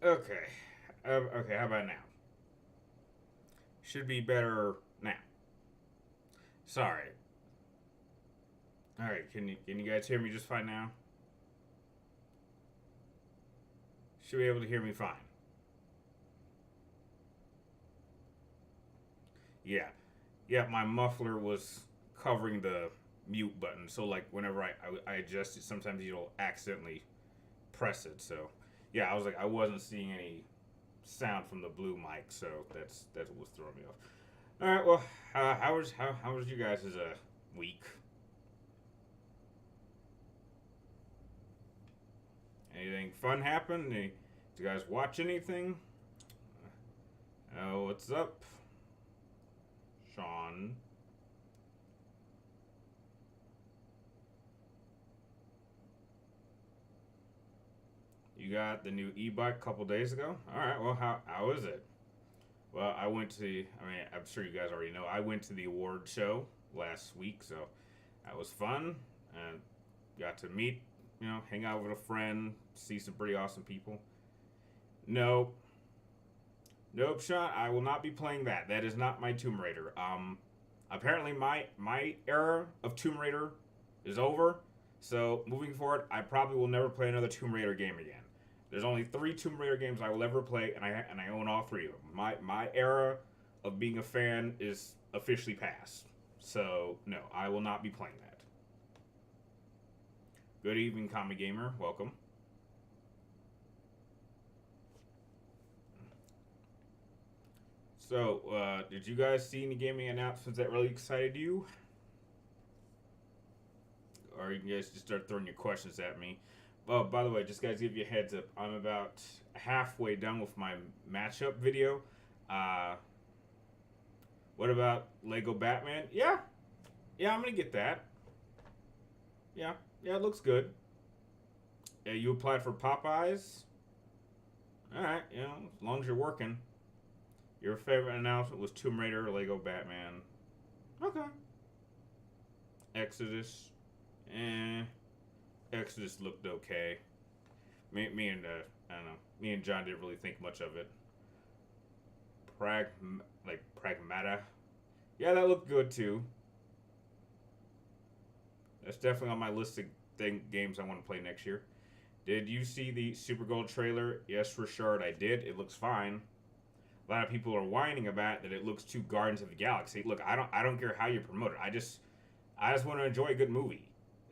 Okay. Okay, how about now? Should be better now. Sorry. Alright, can you guys hear me just fine now? Should be able to hear me fine. Yeah. Yeah, my muffler was covering the mute button, so like whenever I adjust it, sometimes you'll accidentally press it. So yeah, I was like I wasn't seeing any sound from the blue mic, so that's what was throwing me off. All right, well, how was you guys' as a week? Anything fun happen? Did you guys watch anything? Oh, what's up, Sean? You got the new e-bike a couple days ago. All right, well, how is it? Well, I went to. I mean, I'm sure you guys already know. I went to the award show last week, so that was fun, and got to meet, hang out with a friend, see some pretty awesome people. No, nope, Sean. I will not be playing that. That is not my Tomb Raider. Apparently my era of Tomb Raider is over. So moving forward, I probably will never play another Tomb Raider game again. There's only three Tomb Raider games I will ever play, and I own all three of them. My era of being a fan is officially past. So no, I will not be playing that. Good evening, Kami Gamer. Welcome. So, did you guys see any gaming announcements that really excited you? Or you guys just start throwing your questions at me? Well, by the way, just guys, give you a heads up. I'm about halfway done with my matchup video. Uh, what about Lego Batman? Yeah, I'm gonna get that. Yeah, it looks good. You applied for Popeyes. All right, as long as you're working. Your favorite announcement was Tomb Raider, Lego Batman. Okay. Exodus. Eh. Exodus looked okay. Me and I don't know. Me and John didn't really think much of it. Pragmata. Yeah, that looked good too. That's definitely on my list of games I want to play next year. Did you see the Super Gold trailer? Yes, Richard, I did. It looks fine. A lot of people are whining about that it looks too Guardians of the Galaxy. Look, I don't care how you promote it. I just want to enjoy a good movie.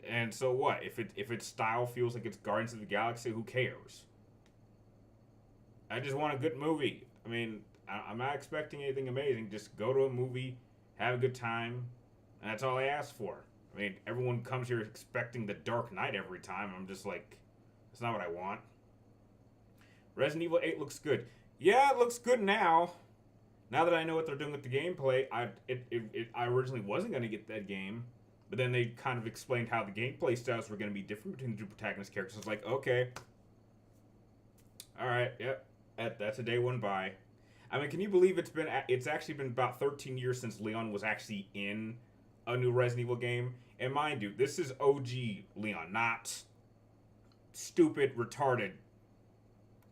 And so what? If its style feels like it's Guardians of the Galaxy, who cares? I just want a good movie. I mean, I'm not expecting anything amazing. Just go to a movie, have a good time, and that's all I ask for. I mean, everyone comes here expecting the Dark Knight every time. I'm just like, that's not what I want. Resident Evil 8 looks good. Yeah, it looks good now. Now that I know what they're doing with the gameplay, I originally wasn't going to get that game, but then they kind of explained how the gameplay styles were going to be different between the two protagonist characters. I was like, okay, all right, yep, that's a day one buy. I mean, can you believe it's actually been about 13 years since Leon was actually in a new Resident Evil game? And mind you, this is OG Leon, not stupid, retarded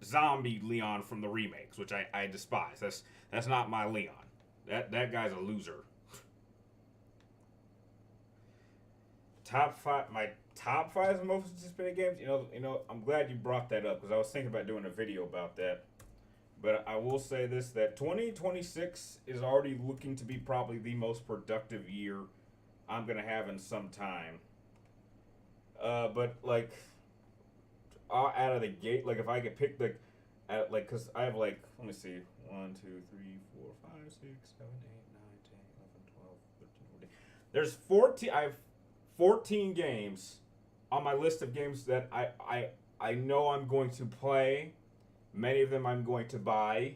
zombie Leon from the remakes, which I despise. That's not my Leon. That guy's a loser. Top five, my top five most anticipated games. I'm glad you brought that up because I was thinking about doing a video about that. But I will say this: that 2026 is already looking to be probably the most productive year I'm gonna have in some time. But like out of the gate, like if I could pick cause I have like, let me see, 1, 2, 3, 4, 5, 6, 7, 8, 9, 10, 11, 12, 13, 14. There's 14. I have 14 games on my list of games that I know I'm going to play. Many of them I'm going to buy,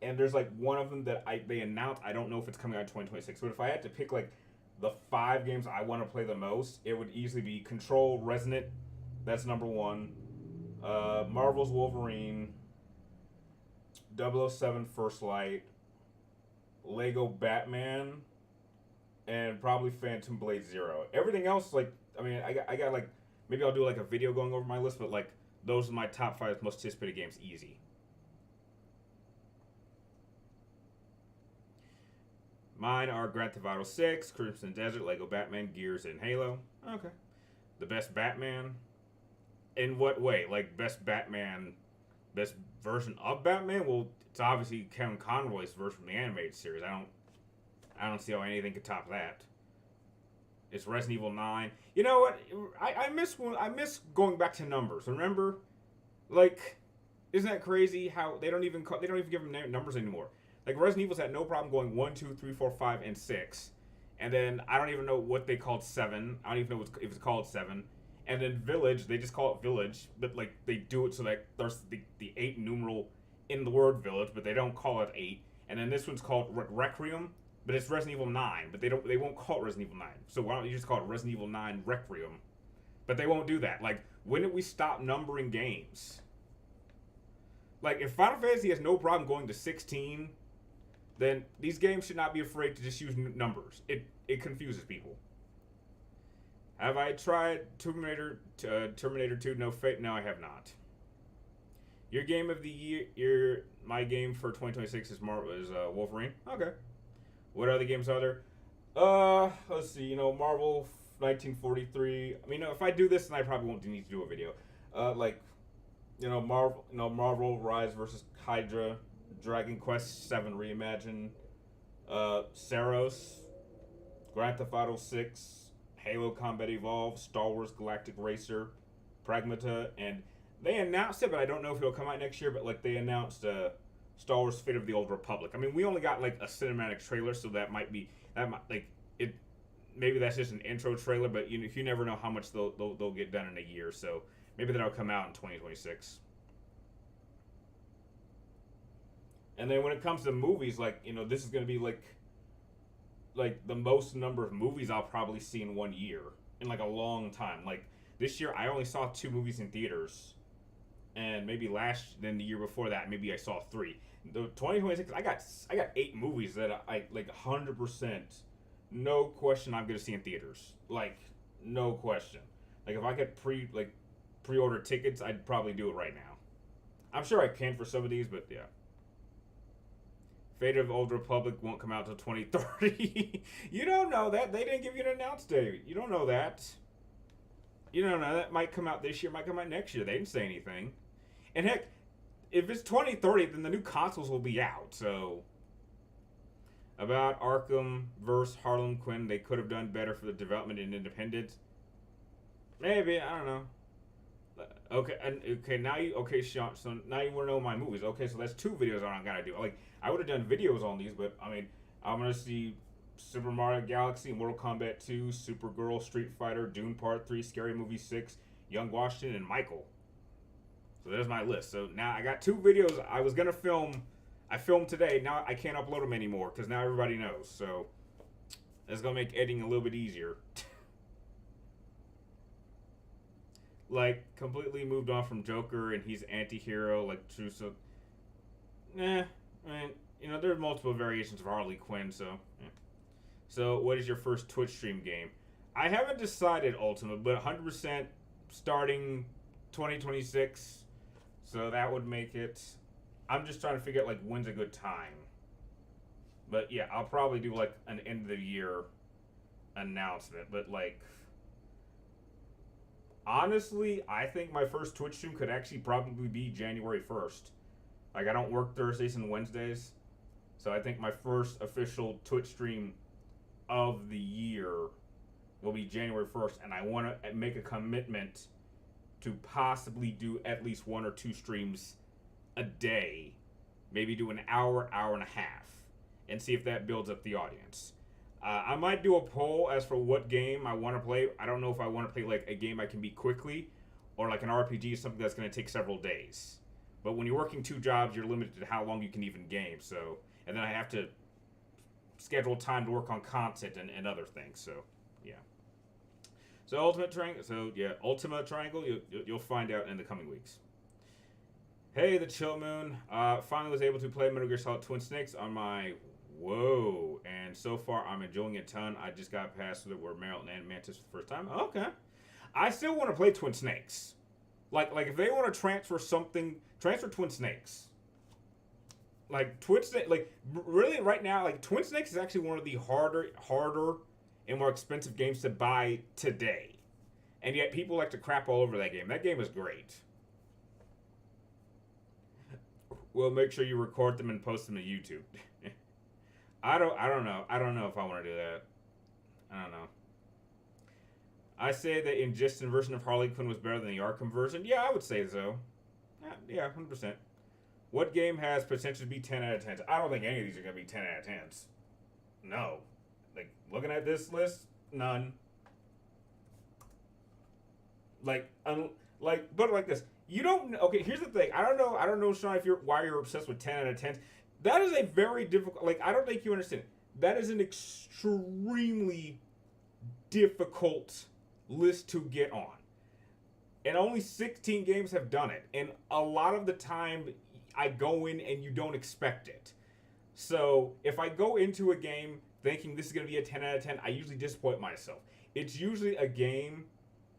and there's like one of them that they announced. I don't know if it's coming out in 2026. But if I had to pick like the 5 games I want to play the most, it would easily be Control, Resident. That's number 1. Marvel's Wolverine, 007 First Light, Lego Batman, and probably Phantom Blade Zero. Everything else, like, I mean, I got like, maybe I'll do like a video going over my list, but like, those are my top 5 most anticipated games, easy. Mine are Grand Theft Auto 6, Crimson Desert, Lego Batman, Gears, and Halo. Okay. The best Batman? In what way? Like, best Batman, best version of Batman? Well, it's obviously Kevin Conroy's version from the animated series. I don't see how anything could top that. It's Resident Evil 9. You know what? I miss going back to numbers. Remember? Like, isn't that crazy how they don't even give them numbers anymore? Like, Resident Evil's had no problem going 1, 2, 3, 4, 5, and 6. And then I don't even know what they called 7. I don't even know if it's called 7. And then Village, they just call it Village, but like they do it so that there's the 8 numeral in the word Village, but they don't call it 8. And then this one's called Requiem, but it's Resident Evil 9, but they won't call it Resident Evil 9. So why don't you just call it Resident Evil 9 Requiem? But they won't do that. Like, when did we stop numbering games? Like, if Final Fantasy has no problem going to 16, then these games should not be afraid to just use numbers. It confuses people. Have I tried Terminator 2 No Fate? No, I have not. Your game of the year, my game for 2026 is Wolverine. Okay. What other games are there? Let's see. Marvel 1943. I mean, if I do this, then I probably won't need to do a video. Marvel Rise versus Hydra, Dragon Quest 7 Reimagined, Saros, Grand Theft Auto 6, Halo Combat Evolved, Star Wars Galactic Racer, Pragmata, and they announced it, but I don't know if it'll come out next year, but they announced Star Wars Fate of the Old Republic. I mean, we only got a cinematic trailer, so maybe that's just an intro trailer, but you never know how much they'll get done in a year, so maybe that'll come out in 2026. And then when it comes to movies, this is going to be the most number of movies I'll probably see in 1 year in a long time. Like, this year I only saw 2 movies in theaters, and maybe then the year before that maybe I saw 3. The 2026 I got 8 movies that I 100% no question I'm gonna see in theaters. No question. If I could pre-order tickets, I'd probably do it right now. I'm sure I can for some of these, but yeah. Fate of Old Republic won't come out till 2030. You don't know that. They didn't give you an announce date. You don't know that. You don't know that. Might come out this year, might come out next year. They didn't say anything. And heck, if it's 2030, then the new consoles will be out. So, about Arkham versus Harlem Quinn, they could have done better for the development and independent. Maybe, I don't know. Sean, so now you want to know my movies. Okay, so that's 2 videos I gotta do. I would have done videos on these, but I mean, I'm gonna see Super Mario Galaxy, Mortal Kombat 2, Supergirl, Street Fighter, Dune Part 3, Scary Movie 6, Young Washington, and Michael. So there's my list. So now I got 2 videos I was gonna film. I filmed today. Now I can't upload them anymore because now everybody knows. So that's gonna make editing a little bit easier. Completely moved on from Joker, and he's anti-hero, true. So, I mean, there are multiple variations of Harley Quinn, so. Yeah. So, what is your first Twitch stream game? I haven't decided, Ultima, but 100% starting 2026. So that would make it. I'm just trying to figure out when's a good time. But yeah, I'll probably do an end of the year announcement. But honestly, I think my first Twitch stream could actually probably be January 1st. I don't work Thursdays and Wednesdays. So I think my first official Twitch stream of the year will be January 1st. And I want to make a commitment to possibly do at least 1 or 2 streams a day. Maybe do an hour, hour and a half. And see if that builds up the audience. I might do a poll as for what game I want to play. I don't know if I want to play a game I can beat quickly, or an RPG, something that's going to take several days. But when you're working 2 jobs, you're limited to how long you can even game. So, and then I have to schedule time to work on content and other things. So, yeah. So Ultimate Triangle. You'll find out in the coming weeks. Hey, the Chill Moon. Finally was able to play Metal Gear Solid Twin Snakes on my. Whoa, and so far I'm enjoying it a ton. I just got past it where Meryl and Mantis for the first time. Okay. I still want to play Twin Snakes. If they want to transfer Twin Snakes. like Twin Snake, like really right now, like Twin Snakes is actually one of the harder and more expensive games to buy today, and yet people like to crap all over that game. That game is great. Well, make sure you record them and post them to YouTube. I don't know if I want to do that. I don't know. I say the Ingestion version of Harley Quinn was better than the Arkham version. Yeah, I would say so. Yeah, 100%. What game has potential to be 10 out of 10s? I don't think any of these are going to be 10 out of 10s. No. Like, looking at this list, none. But like this. You don't, okay, here's the thing. I don't know, Sean, if why you're obsessed with 10 out of 10s. That is a very difficult, like, I don't think you understand. That is an extremely difficult list to get on. And only 16 games have done it. And a lot of the time, I go in and you don't expect it. So if I go into a game thinking this is going to be a 10 out of 10, I usually disappoint myself. It's usually a game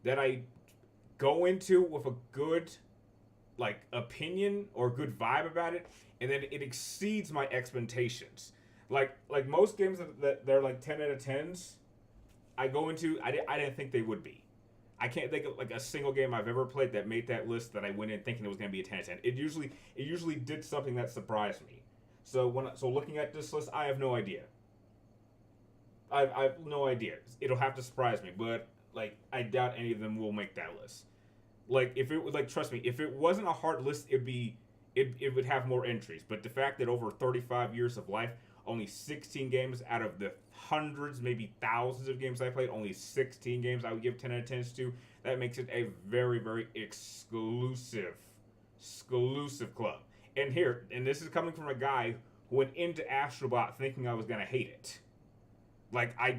that I go into with a good like opinion or good vibe about it, and then it exceeds my expectations. Like most games that they're like 10 out of 10s, I go into, I didn't think they would be. I can't think of like a single game I've ever played that made that list that I went in thinking it was going to be a 10 out of 10. It usually did something that surprised me. So looking at this list, I have no idea. I've no idea. It'll have to surprise me, but like I doubt any of them will make that list. Like if it was like, trust me, if it wasn't a hard list, it would have more entries. But the fact that over 35 years of life, only 16 games out of the hundreds, maybe thousands of games I played, only 16 games I would give 10 out of 10s to, that makes it a very, very exclusive club. And this is coming from a guy who went into Astrobot thinking I was going to hate it. Like, I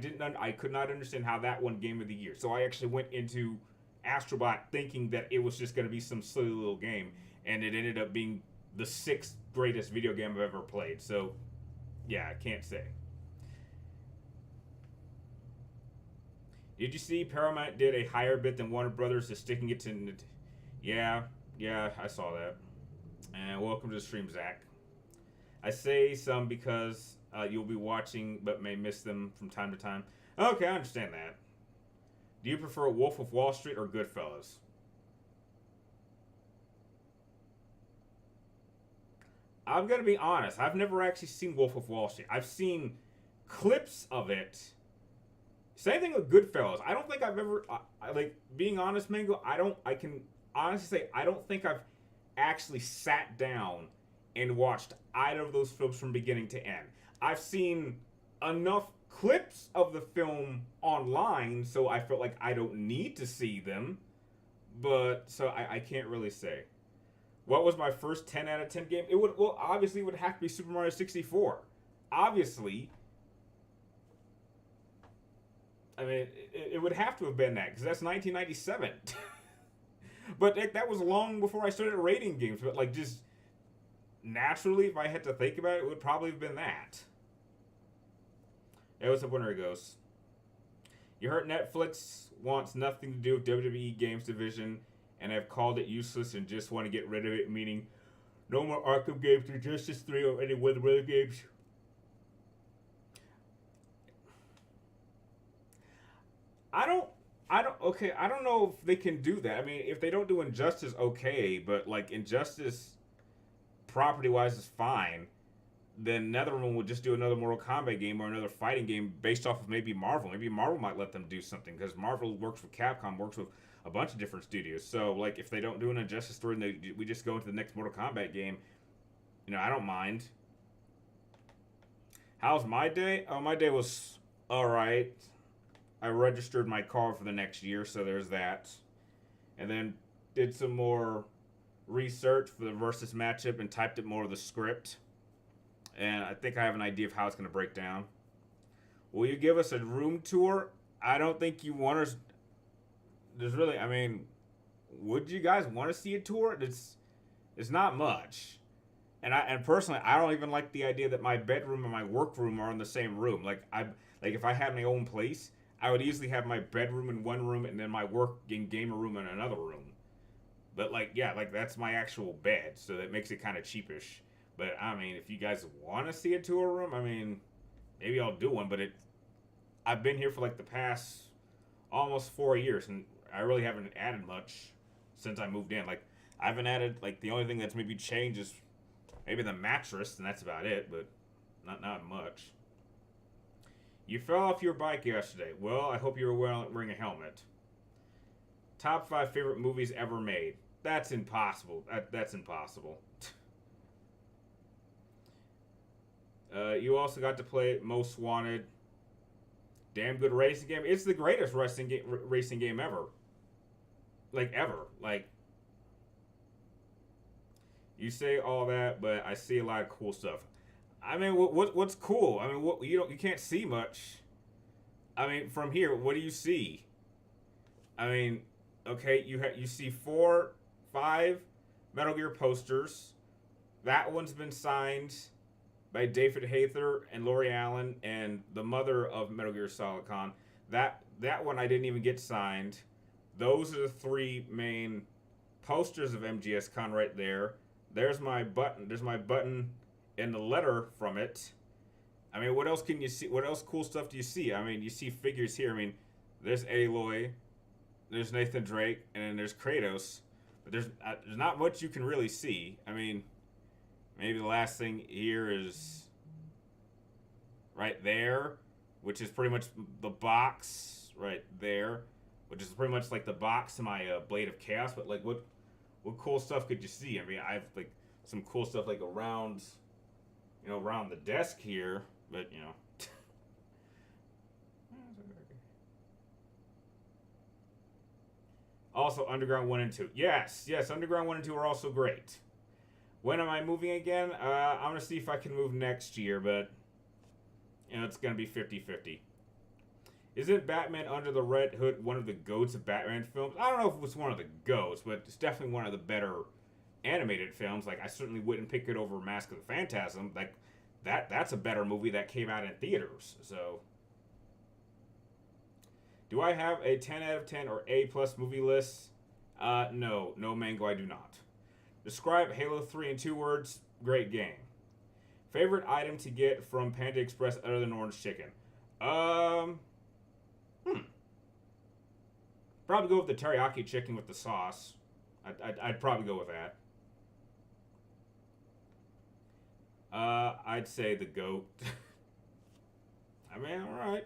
could not understand how that won Game of the Year. So I actually went into Astrobot thinking that it was just going to be some silly little game, and it ended up being the 6th greatest video game I've ever played. So, yeah, I can't say. Did you see Paramount did a higher bid than Warner Brothers is sticking it to... Yeah, I saw that. And welcome to the stream, Zach. I say some because you'll be watching but may miss them from time to time. Okay, I understand that. Do you prefer Wolf of Wall Street or Goodfellas? I'm going to be honest. I've never actually seen Wolf of Wall Street. I've seen clips of it. Same thing with Goodfellas. I don't think I've ever, like, being honest, Mango, I can honestly say I don't think I've actually sat down and watched either of those films from beginning to end. I've seen enough clips of the film online, so I felt like I don't need to see them. But, so I can't really say. What was my first 10 out of 10 game? Obviously it would have to be Super Mario 64. Obviously. I mean, it would have to have been that, because that's 1997. But that was long before I started rating games. But, like, just naturally, if I had to think about it, it would probably have been that. Hey, what's up, Winter Ghost? You heard Netflix wants nothing to do with WWE Games Division and have called it useless and just want to get rid of it, meaning no more Arkham games, Injustice 3, or any other games. I don't know if they can do that. I mean, if they don't do Injustice, okay, but like Injustice property-wise is fine. Then NetherRealm would just do another Mortal Kombat game or another fighting game based off of maybe Marvel. Maybe Marvel might let them do something, because Marvel works with Capcom, works with a bunch of different studios. So, like, if they don't do an Injustice story and we just go into the next Mortal Kombat game, I don't mind. How's my day? Oh, my day was alright. I registered my car for the next year, so there's that. And then did some more research for the Versus matchup and typed up more of the script. And I think I have an idea of how it's going to break down. Will you give us a room tour? I don't think you want us... There's really... I mean, would you guys want to see a tour? It's not much. And personally, I don't even like the idea that my bedroom and my workroom are in the same room. Like if I had my own place, I would easily have my bedroom in one room and then my work and gamer room in another room. But, like, yeah, like, that's my actual bed, so that makes it kind of cheapish. But I mean, if you guys want to see a tour room, I mean, maybe I'll do one. But I've been here for like the past almost 4 years, and I really haven't added much since I moved in. Like I haven't added like the only thing that's maybe changed is maybe the mattress, and that's about it. But not much. You fell off your bike yesterday. Well, I hope you were wearing a helmet. Top 5 favorite movies ever made. That's impossible. That's impossible. You also got to play Most Wanted. Damn good racing game. It's the greatest racing game ever. Like, ever. Like, you say all that, but I see a lot of cool stuff. I mean, what's cool? I mean, you can't see much. I mean, from here, what do you see? I mean, okay, you see 4, 5 Metal Gear posters. That one's been signed by David Hayter and Lori Allen and the mother of Metal Gear Solid Con. That one I didn't even get signed. Those are the 3 main posters of MGS Con right there. There's my button. There's my button and the letter from it. I mean, what else can you see? What else cool stuff do you see? I mean, you see figures here. I mean, there's Aloy, there's Nathan Drake, and then there's Kratos. But there's not much you can really see. I mean, maybe the last thing here is right there, which is pretty much the box right there, which is pretty much like the box to my Blade of Chaos. But like, what cool stuff could you see? I mean, I have like some cool stuff like around, around the desk here, but Also, Underground 1 and 2. Yes, Underground 1 and 2 are also great. When am I moving again? I'm going to see if I can move next year, but, it's going to be 50-50. Isn't Batman Under the Red Hood one of the GOATs of Batman films? I don't know if it was one of the GOATs, but it's definitely one of the better animated films. Like, I certainly wouldn't pick it over Mask of the Phantasm. Like, that's a better movie that came out in theaters, so... Do I have a 10 out of 10 or A+ movie list? No, Mango, I do not. Describe Halo 3 in 2 words. Great game. Favorite item to get from Panda Express other than orange chicken? Probably go with the teriyaki chicken with the sauce. I'd probably go with that. I'd say the goat. I mean, alright.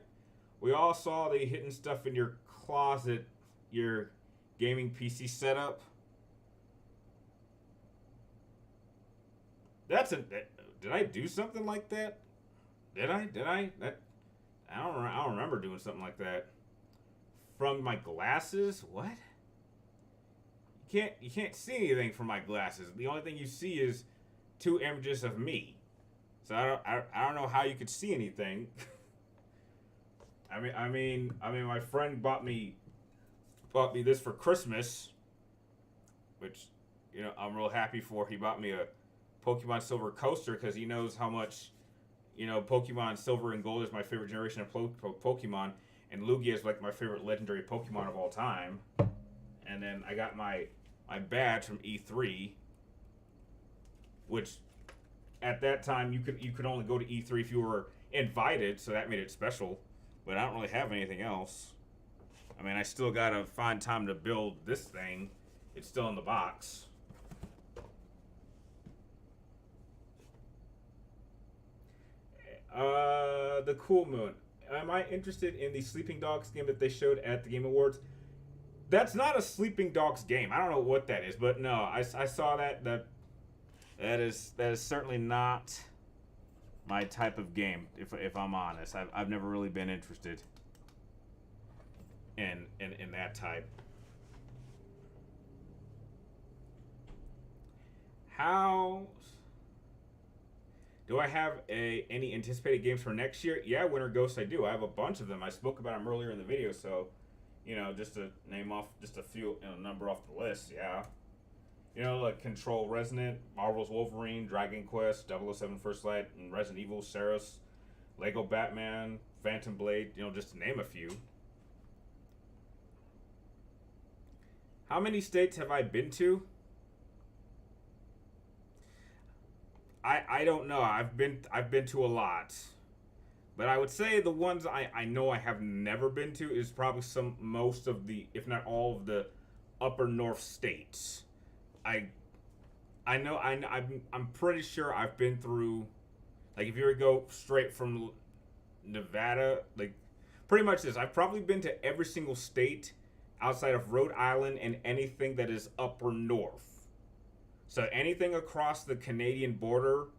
We all saw the hidden stuff in your closet, your gaming PC setup. Did I do something like that? Did I? I don't remember doing something like that. From my glasses? What? You can't see anything from my glasses. The only thing you see is 2 images of me. So I don't know how you could see anything. I mean, my friend bought me this for Christmas, which, I'm real happy for. He bought me a Pokemon Silver coaster because he knows how much, Pokemon Silver and Gold is my favorite generation of Pokemon, and Lugia is like my favorite legendary Pokemon of all time. And then I got my badge from E3, which at that time you could only go to E3 if you were invited, so that made it special. But I don't really have anything else. I mean, I still gotta find time to build this thing. It's still in the box. The Cool Moon. Am I interested in the Sleeping Dogs game that they showed at the Game Awards? That's not a Sleeping Dogs game. I don't know what that is, but no, I saw that. That is certainly not my type of game, if I'm honest. I've never really been interested in that type. How do I have any anticipated games for next year? Yeah, Winter Ghost I do. I have a bunch of them. I spoke about them earlier in the video, so just to name off just a few, number off the list. Yeah. Like Control Resonant, Marvel's Wolverine, Dragon Quest, 007 First Light, and Resident Evil, Ceros, Lego Batman, Phantom Blade, just to name a few. How many states have I been to? I don't know. I've been to a lot. But I would say the ones I know I have never been to is probably most of the, if not all of the upper north states. I I know I'm pretty sure I've been through, like, if you were to go straight from Nevada, like, pretty much this. I've probably been to every single state outside of Rhode Island and anything that is upper north. So anything across the Canadian border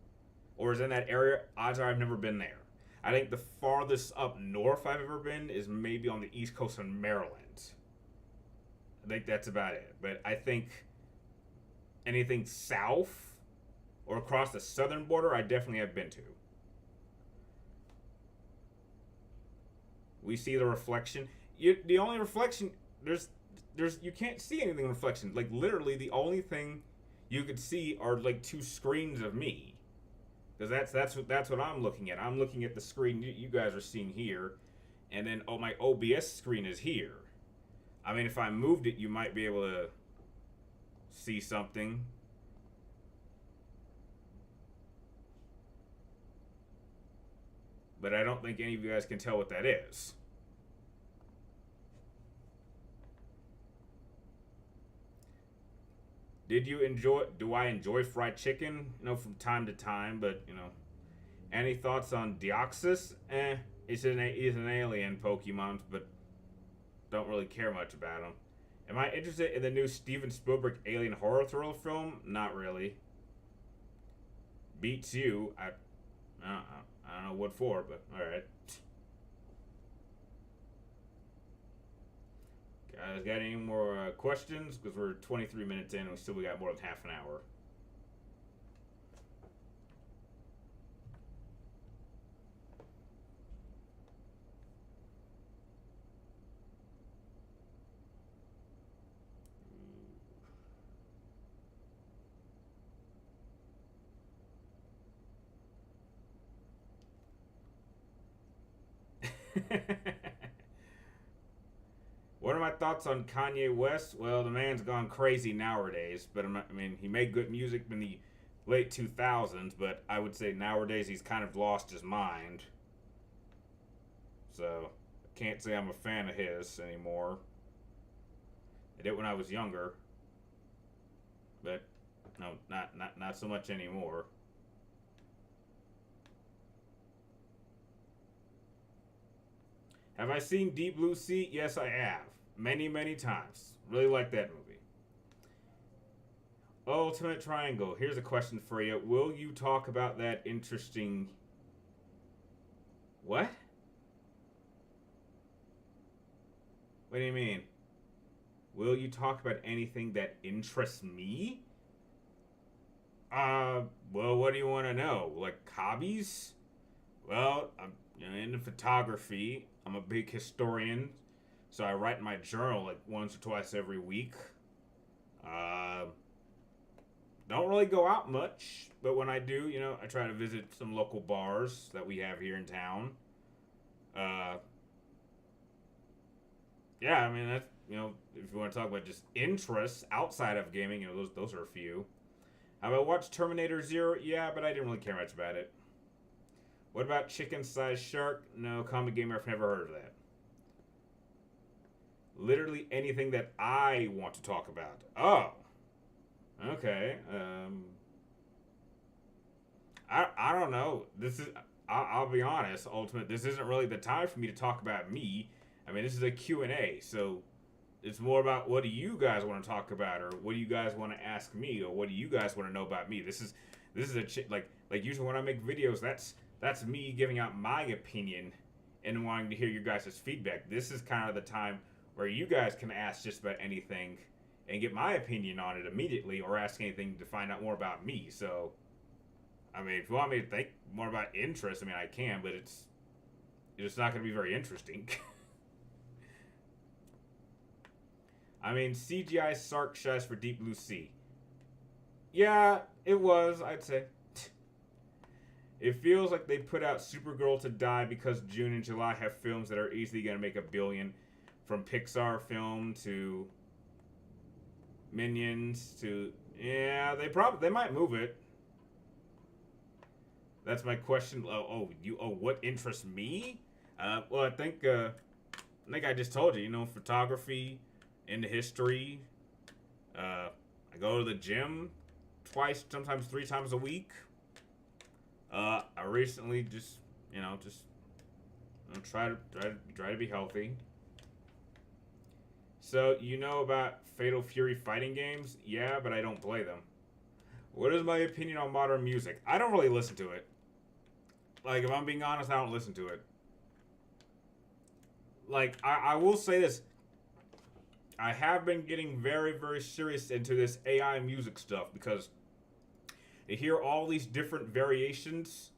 or is in that area, odds are I've never been there. I think the farthest up north I've ever been is maybe on the east coast of Maryland. I think that's about it. But I think anything south or across the southern border, I definitely have been to. We see the reflection. The only reflection, you can't see anything in reflection. Like, literally, the only thing you could see are like two screens of me. Because that's what I'm looking at. I'm looking at the screen you guys are seeing here, and then my OBS screen is here. I mean, if I moved it, you might be able to see something. But I don't think any of you guys can tell what that is. Do I enjoy fried chicken? From time to time, but, any thoughts on Deoxys? He's an alien Pokemon, but don't really care much about him. Am I interested in the new Steven Spielberg alien horror thriller film? Not really. Beats you. I don't know what for, but alright. Guys, got any more questions? Because we're 23 minutes in and we got more than half an hour. What are my thoughts on Kanye West? Well, the man's gone crazy nowadays, but he made good music in the late 2000s, but I would say nowadays he's kind of lost his mind. So, I can't say I'm a fan of his anymore. I did when I was younger, but no, not so much anymore. Have I seen Deep Blue Sea? Yes, I have. Many, many times. Really like that movie. Ultimate Triangle. Here's a question for you. Will you talk about that interesting... What? What do you mean? Will you talk about anything that interests me? Well, what do you want to know? Like, hobbies? Well, I'm into photography. I'm a big historian, so I write in my journal like once or twice every week. Don't really go out much, but when I do, I try to visit some local bars that we have here in town. Yeah, I mean, that's, if you want to talk about just interests outside of gaming, those are a few. Have I watched Terminator Zero? Yeah, but I didn't really care much about it. What about Chicken Sized Shark? No, Comic Gamer, I've never heard of that. Literally anything that I want to talk about. Oh. Okay. I don't know. I'll be honest, Ultimate, this isn't really the time for me to talk about me. I mean, this is a Q&A, so it's more about what do you guys want to talk about, or what do you guys want to ask me, or what do you guys want to know about me? This is like usually when I make videos, that's me giving out my opinion and wanting to hear your guys' feedback. This is kind of the time where you guys can ask just about anything and get my opinion on it immediately, or ask anything to find out more about me. So, I mean, if you want me to think more about interest, I mean, I can, but it's not going to be very interesting. I mean, CGI Sark shots for Deep Blue Sea. Yeah, it was, I'd say. It feels like they put out Supergirl to die because June and July have films that are easily going to make $1 billion. From Pixar film to Minions to... Yeah, they might move it. That's my question. What interests me? Well, I think I just told you. You know, photography, into history. I go to the gym twice, sometimes 3 times a week. I recently just try to be healthy. So you know about Fatal Fury fighting games? Yeah, but I don't play them. What is my opinion on modern music? I don't really listen to it. Like, if I'm being honest, I don't listen to it. Like, I will say this. I have been getting very, very serious into this AI music stuff because you hear all these different variations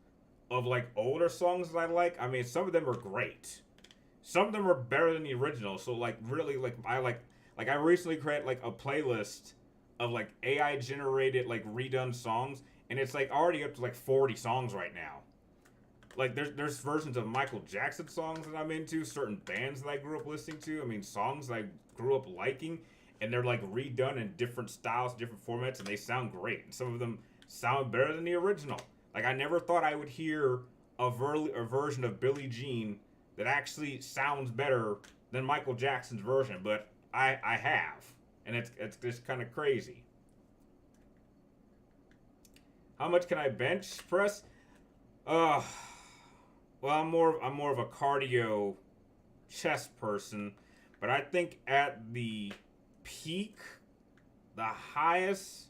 of, like, older songs that I like. I mean, some of them are great. Some of them are better than the original. So, like, really, I recently created, like, a playlist of, like, AI generated, like, redone songs, and it's, like, already up to, like, 40 songs right now. Like, there's versions of Michael Jackson songs that I'm into, certain bands that I grew up listening to. I mean, songs that I grew up liking, and they're like redone in different styles, different formats, and they sound great. And some of them sound better than the original. Like, I never thought I would hear a version of Billie Jean that actually sounds better than Michael Jackson's version, but I have, and it's just kind of crazy. How much can I bench press? Uh, well, I'm more of a cardio chest person, but I think at the peak, the highest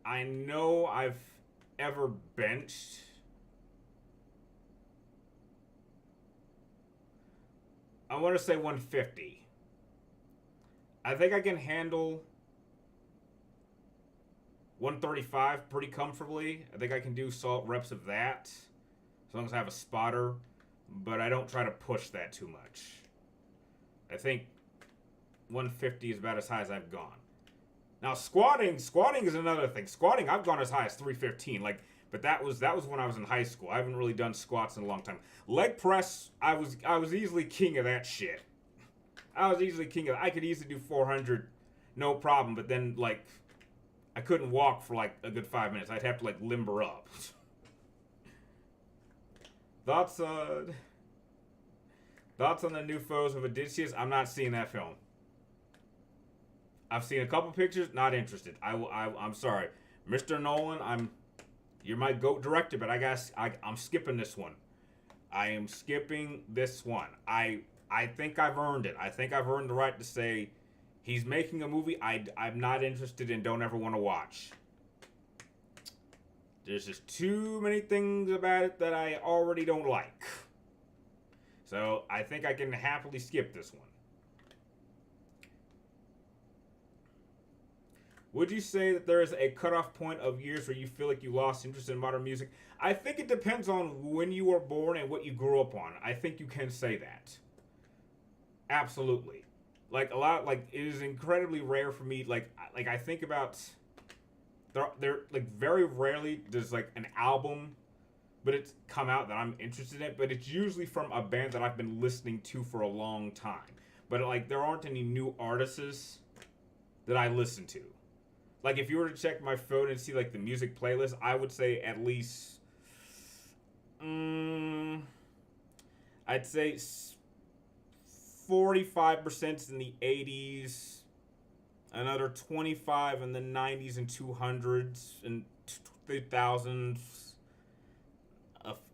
I know I've ever benched, I want to say 150. I think I can handle 135 pretty comfortably. I think I can do salt reps of that as long as I have a spotter, but I don't try to push that too much. I think 150 is about as high as I've gone. Now squatting is another thing. Squatting, I've gone as high as 315. But that was when I was in high school. I haven't really done squats in a long time. Leg press, I was easily king of that shit. I could easily do 400, no problem. But then like, I couldn't walk for like a good 5 minutes. I'd have to like limber up. Thoughts on the new photos of Odysseus? I'm not seeing that film. I've seen a couple pictures. Not interested. I'm sorry, Mr. Nolan. You're my GOAT director, but I'm skipping this one. I am skipping this one. I think I've earned it. I think I've earned the right to say he's making a movie I'm not interested in, don't ever want to watch. There's just too many things about it that I already don't like. So I think I can happily skip this one. Would you say that there is a cutoff point of years where you feel like you lost interest in modern music? I think it depends on when you were born and what you grew up on. I think you can say that. Absolutely. Like it is incredibly rare for me. Like I think about there like very rarely does like an album, but it's come out that I'm interested in. But it's usually from a band that I've been listening to for a long time. But like there aren't any new artists that I listen to. Like, if you were to check my phone and see, like, the music playlist, I would say at least, I'd say 45% in the 80s, another 25 in the 90s and 200s and 2000s,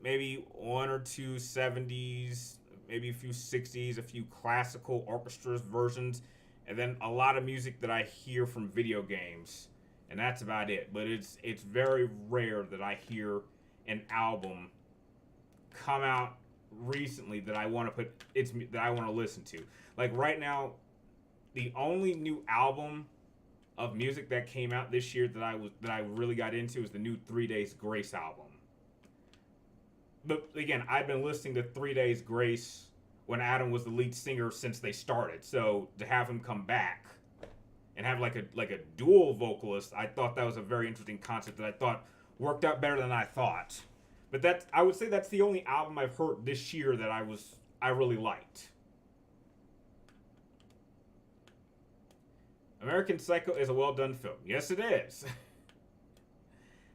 maybe one or two 70s, maybe a few 60s, a few classical orchestra versions, and then a lot of music that I hear from video games, and that's about it. But it's very rare that I hear an album come out recently that I want to listen to. Like right now, the only new album of music that came out this year that I really got into is the new 3 Days Grace album. But again, I've been listening to 3 Days Grace when Adam was the lead singer since they started. So to have him come back and have like a dual vocalist, I thought that was a very interesting concept that I thought worked out better than I thought. But I would say that's the only album I've heard this year that I really liked. American Psycho is a well done film. Yes, it is.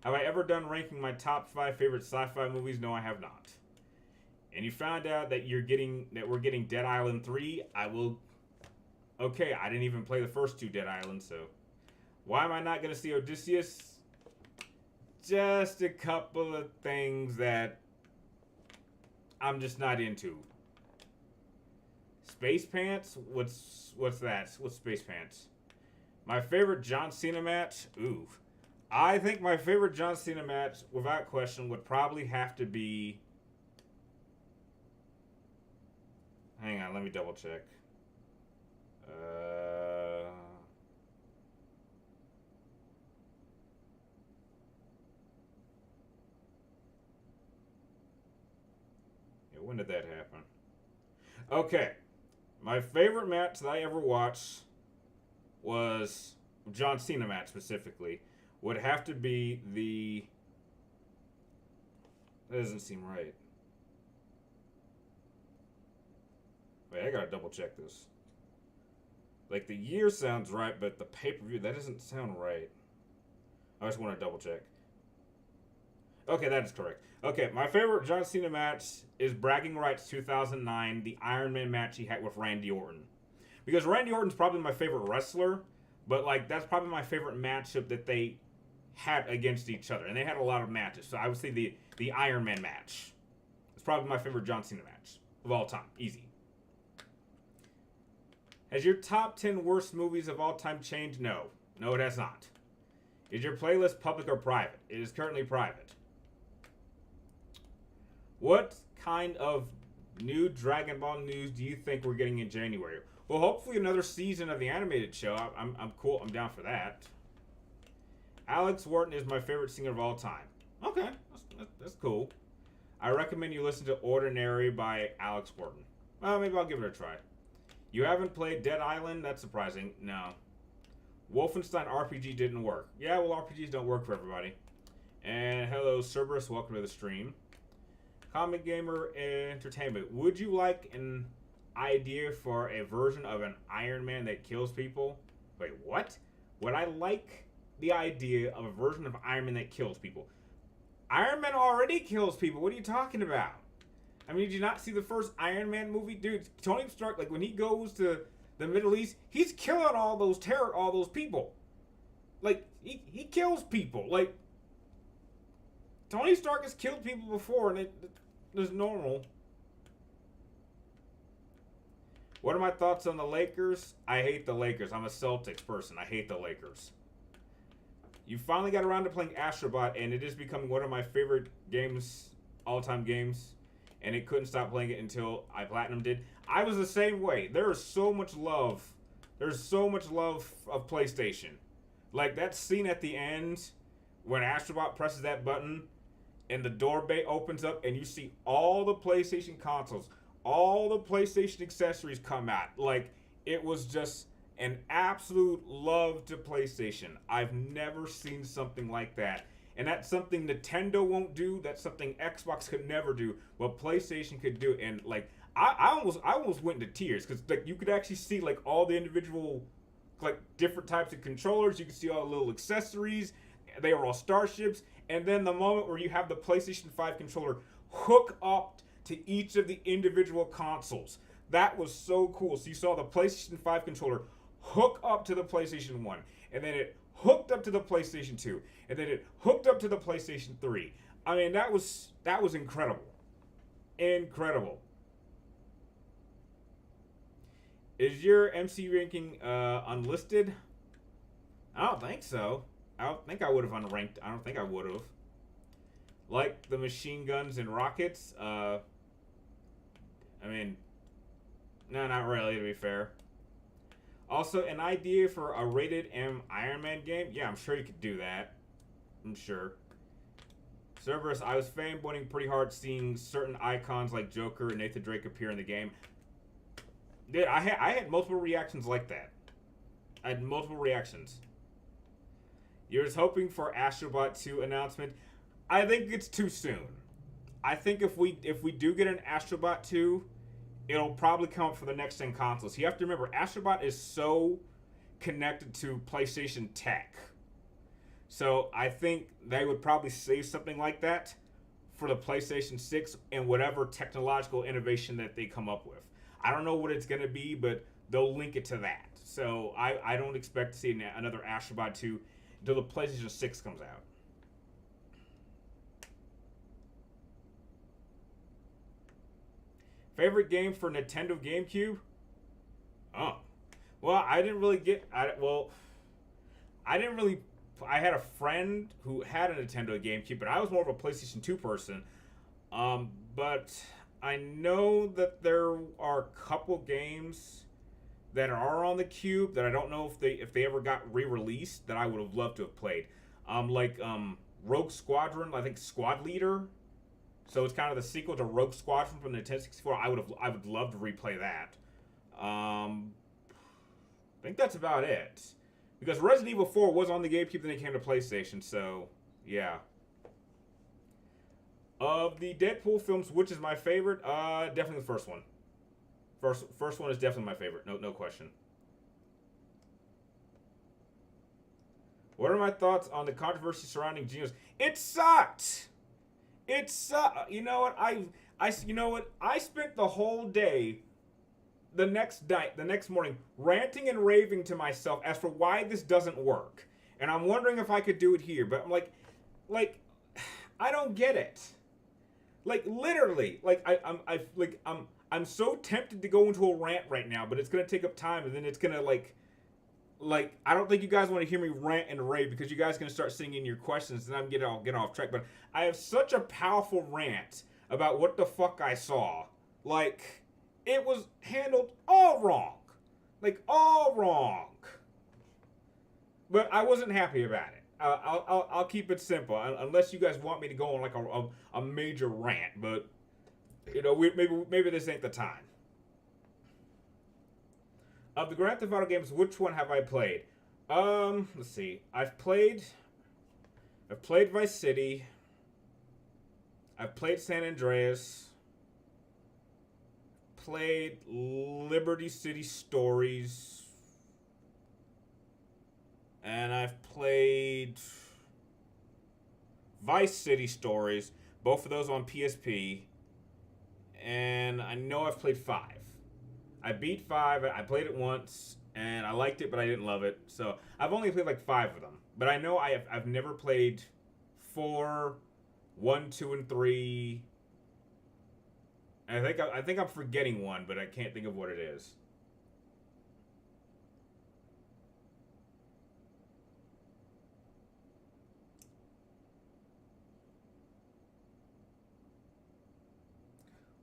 Have I ever done ranking my top 5 favorite sci-fi movies? No, I have not. And you found out that we're getting Dead Island 3. I will. Okay, I didn't even play the first 2 Dead Islands, so why am I not gonna see Odysseus? Just a couple of things that I'm just not into. Space Pants? What's that? What's Space Pants? My favorite John Cena match? Ooh. I think my favorite John Cena match, without question, would probably have to be... Hang on, let me double check. Yeah, when did that happen? Okay. My favorite match that I ever watched was John Cena match specifically. Would have to be the... That doesn't seem right. Wait, I gotta double check this. Like, the year sounds right, but the pay-per-view, that doesn't sound right. I just want to double check. Okay, that is correct. Okay, my favorite John Cena match is Bragging Rights 2009, the Iron Man match he had with Randy Orton. Because Randy Orton's probably my favorite wrestler, but, like, that's probably my favorite matchup that they had against each other. And they had a lot of matches, so I would say the Iron Man match. It's probably my favorite John Cena match of all time. Easy. Has your top 10 worst movies of all time changed? No. No, it has not. Is your playlist public or private? It is currently private. What kind of new Dragon Ball news do you think we're getting in January? Well, hopefully another season of the animated show. I'm cool. I'm down for that. Alex Wharton is my favorite singer of all time. Okay, that's cool. I recommend you listen to Ordinary by Alex Wharton. Well, maybe I'll give it a try. You haven't played Dead Island? That's surprising. No. Wolfenstein RPG didn't work. Yeah, well, RPGs don't work for everybody. And hello, Cerberus. Welcome to the stream. Comic Gamer Entertainment. Would you like an idea for a version of an Iron Man that kills people? Wait, what? Would I like the idea of a version of Iron Man that kills people? Iron Man already kills people. What are you talking about? I mean, did you not see the first Iron Man movie? Dude, Tony Stark, like, when he goes to the Middle East, he's killing all those people. Like, he kills people. Like, Tony Stark has killed people before, and it's normal. What are my thoughts on the Lakers? I hate the Lakers. I'm a Celtics person. I hate the Lakers. You finally got around to playing Astrobot, and it is becoming one of my favorite games, all-time games. And it couldn't stop playing it until I Platinum did. I was the same way. There is so much love. There's so much love of PlayStation. Like that scene at the end when Astrobot presses that button and the door bay opens up and you see all the PlayStation consoles, all the PlayStation accessories come out. Like, it was just an absolute love to PlayStation. I've never seen something like that. And that's something Nintendo won't do. That's something Xbox could never do. But PlayStation could do. And like, I almost went into tears because like you could actually see like all the individual like different types of controllers. You could see all the little accessories. They were all starships. And then the moment where you have the PlayStation 5 controller hook up to each of the individual consoles, that was so cool. So you saw the PlayStation 5 controller hook up to the PlayStation 1, and then it hooked up to the PlayStation 2, and then it hooked up to the PlayStation 3. I mean, that was incredible. Incredible. Is your MC ranking unlisted? I don't think so. I don't think I would have unranked. I don't think I would have. Like the machine guns and rockets. I mean, no, not really, to be fair. Also, an idea for a rated M Iron Man game? Yeah, I'm sure you could do that. I'm sure. Cerberus, I was fanboying pretty hard seeing certain icons like Joker and Nathan Drake appear in the game. Dude, I had multiple reactions like that. I had multiple reactions. You're just hoping for Astrobot 2 announcement. I think it's too soon. I think if we do get an Astrobot 2, it'll probably come up for the next gen consoles. You have to remember, Astrobot is so connected to PlayStation tech. So I think they would probably save something like that for the PlayStation 6 and whatever technological innovation that they come up with. I don't know what it's going to be, but they'll link it to that. So I don't expect to see another Astrobot 2 until the PlayStation 6 comes out. Favorite game for Nintendo GameCube? Oh, well, I didn't really get. I didn't really. I had a friend who had a Nintendo GameCube, but I was more of a PlayStation 2 person. But I know that there are a couple games that are on the Cube that I don't know if they ever got re-released that I would have loved to have played. Like Rogue Squadron, I think Squad Leader. So it's kind of the sequel to Rogue Squadron from the Nintendo 64. I would love to replay that. I think that's about it. Because Resident Evil 4 was on the GameCube, then it came to PlayStation, so yeah. Of the Deadpool films, which is my favorite? Definitely the first one. First one is definitely my favorite. No question. What are my thoughts on the controversy surrounding Genos? It sucked. It sucked. You know what? I spent the whole day, the next morning, ranting and raving to myself as for why this doesn't work, and I'm wondering if I could do it here. But I'm like, I don't get it. Like literally, I'm so tempted to go into a rant right now, but it's gonna take up time, and then it's gonna like I don't think you guys want to hear me rant and rave because you guys are gonna start singing your questions, and I'm getting off track. But I have such a powerful rant about what the fuck I saw. Like, it was handled all wrong, like all wrong. But I wasn't happy about it. I'll keep it simple, unless you guys want me to go on like a major rant. But you know, maybe this ain't the time. Of the Grand Theft Auto games, which one have I played? Let's see. I've played Vice City. I've played San Andreas. Played Liberty City Stories. And I've played Vice City Stories. Both of those on PSP. And I know I've played 5. I beat 5. I played it once, and I liked it, but I didn't love it. So I've only played like 5 of them. But I know I've never played 4, 1, 2, and 3. And I think I'm forgetting one, but I can't think of what it is.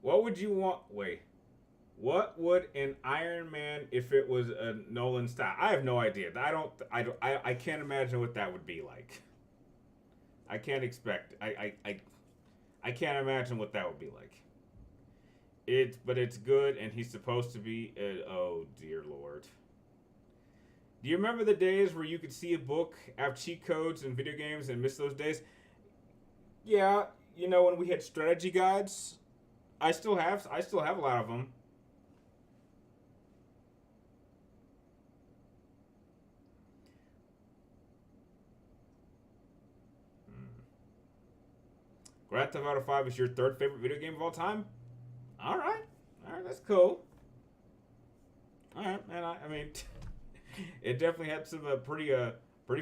What would you want? Wait. What would an Iron Man if it was a Nolan style? I have no idea. I can't imagine what that would be like. I can't expect. I can't imagine what that would be like. But it's good, and he's supposed to be. Oh dear Lord. Do you remember the days where you could see a book, have cheat codes in video games, and miss those days? Yeah, you know when we had strategy guides. I still have a lot of them. Grand Theft Auto 5 is your 3rd favorite video game of all time? Alright, that's cool. Alright, man, I mean, it definitely had some pretty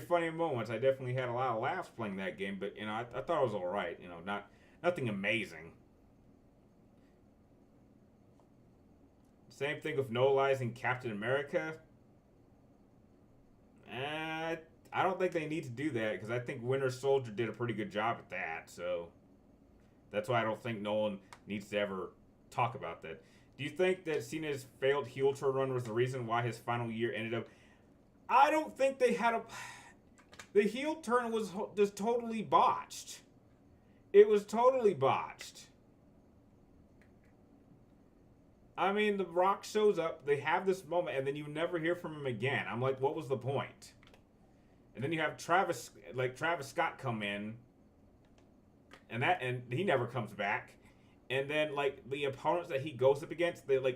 funny moments. I definitely had a lot of laughs playing that game, but, you know, I thought it was alright. You know, nothing amazing. Same thing with novelizing Captain America. I don't think they need to do that, because I think Winter Soldier did a pretty good job at that, so that's why I don't think Nolan needs to ever talk about that. Do you think that Cena's failed heel turn run was the reason why his final year ended up? I don't think they had a. The heel turn was just totally botched. It was totally botched. I mean, The Rock shows up, they have this moment, and then you never hear from him again. I'm like, what was the point? And then you have Travis Scott come in, and he never comes back. And then like the opponents that he goes up against, it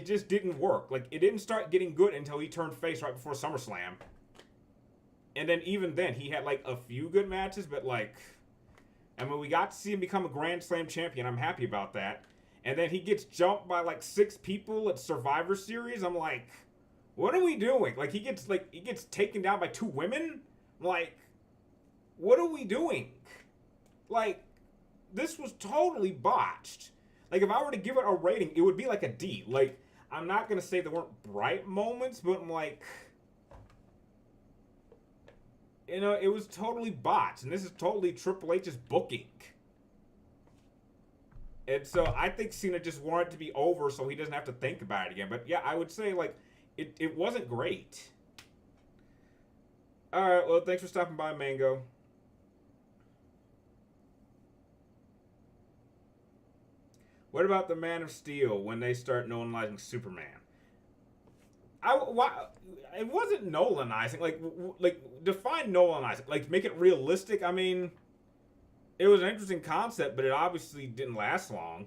just didn't work. Like it didn't start getting good until he turned face right before SummerSlam. And then even then, he had like a few good matches, but like, I mean, we got to see him become a Grand Slam champion. I'm happy about that. And then he gets jumped by like 6 people at Survivor Series. I'm like, what are we doing? Like he gets taken down by 2 women. Like, what are we doing? Like, this was totally botched. Like, if I were to give it a rating, it would be like a D. Like, I'm not gonna say there weren't bright moments, but I'm like, you know, it was totally botched, and this is totally Triple H's booking. And so I think Cena just wanted to be over so he doesn't have to think about it again. But yeah, I would say, like, it wasn't great. Alright, well, thanks for stopping by, Mango. What about the Man of Steel when they start nolanizing Superman? It wasn't nolanizing. Like define nolanizing. Like, make it realistic. I mean, it was an interesting concept, but it obviously didn't last long.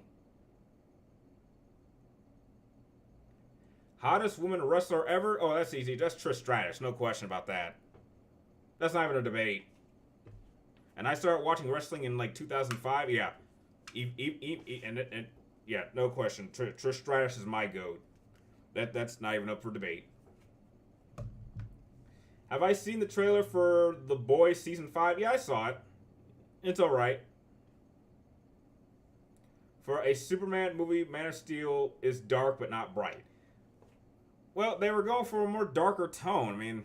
Hottest woman wrestler ever? Oh, that's easy. That's Trish Stratus. No question about that. That's not even a debate. And I started watching wrestling in like 2005. Yeah. And yeah, no question. Trish Stratus is my goat. That's not even up for debate. Have I seen the trailer for The Boys Season 5? Yeah, I saw it. It's alright. For a Superman movie, Man of Steel is dark but not bright. Well, they were going for a more darker tone. I mean,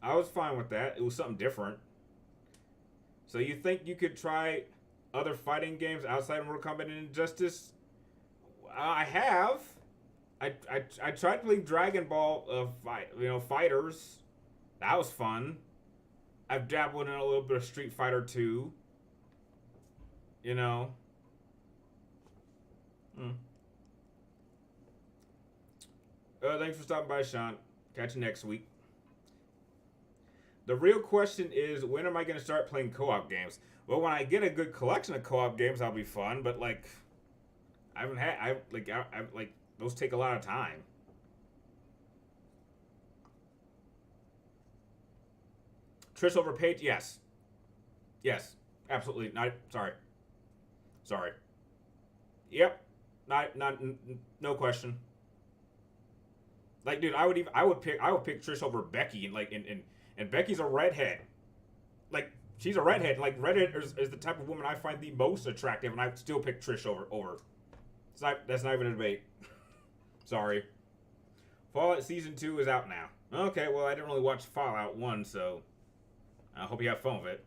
I was fine with that. It was something different. So you think you could try other fighting games outside of Mortal Kombat and Injustice? I have. I tried playing Dragon Ball Fighters. That was fun. I've dabbled in a little bit of Street Fighter 2. You know. Thanks for stopping by, Sean. Catch you next week. The real question is, when am I going to start playing co-op games? Well, when I get a good collection of co-op games, that'll be fun. But like, I those take a lot of time. Trish over Paige? Yes. Yes. Absolutely. Sorry. Yep. No question. Like, dude, I would pick Trish over Becky, and Becky's a redhead. Like, she's a redhead. Like, redhead is the type of woman I find the most attractive, and I would still pick Trish over. That's not even a debate. Sorry. Fallout Season 2 is out now. Okay, well, I didn't really watch Fallout 1, so I hope you have fun with it.